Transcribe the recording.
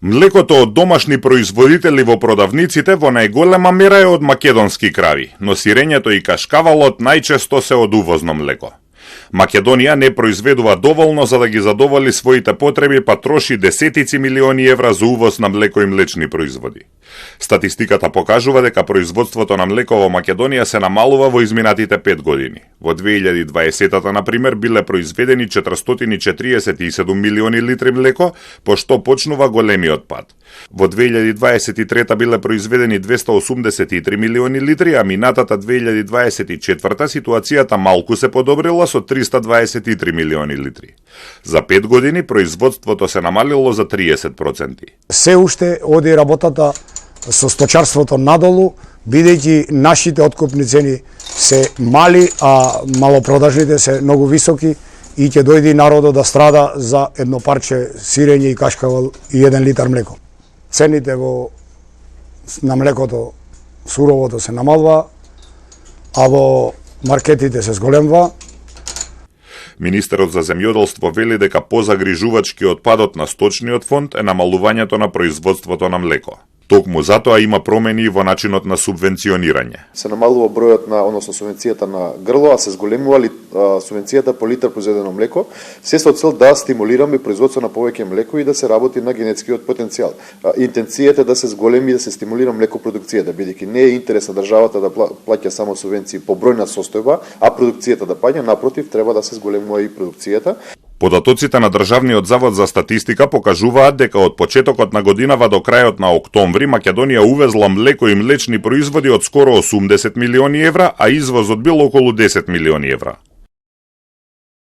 Млекото од домашни производители во продавниците во најголема мера е од македонски крави, но сирењето и кашкавалот најчесто се од увозно млеко. Македонија не произведува доволно за да ги задоволи своите потреби, па троши десетици милиони евра за увоз на млеко и млечни производи. Статистиката покажува дека производството на млеко во Македонија се намалува во изминатите 5 години. Во 2020-та, например, биле произведени 447 милиони литри млеко, по што почнува големиот пад. Во 2023-та биле произведени 283 милиони литри, а минатата 2024-та ситуацијата малку се подобрила со 323 милиони литри. За 5 години производството се намалило за 30%. Се уште оди работата со сточарството надолу, бидејќи нашите откупни цени се мали, а малопродажните се многу високи и ќе дојде народот да страда за едно парче сирење и кашкавал и 1 литар млеко. Цените на млекото суровото се намалува, а во маркетите се зголемува. Министерот за земјоделство вели дека позагрижувачкиот падот на сточниот фонд е намалувањето на производството на млеко. Токму затоа има промени во начинот на субвенционирање. Се намалува бројот на, односно субвенцијата на грло, а се зголемува субвенцијата по литар произведено млеко, се со цел да стимулираме производство на повеќе млеко и да се работи на генетскиот потенцијал. Интенцијата е да се зголеми и да се стимулира млекопродукцијата, бидејќи не е интерес на државата да плаќа само субвенции по број на состојба, а продукцијата да паѓа, напротив, треба да се зголемува и продукцијата. Податоците на Државниот завод за статистика покажуваат дека од почетокот на годинава до крајот на октомври Македонија увезла млеко и млечни производи од скоро 80 милиони евра, а извозот бил околу 10 милиони евра.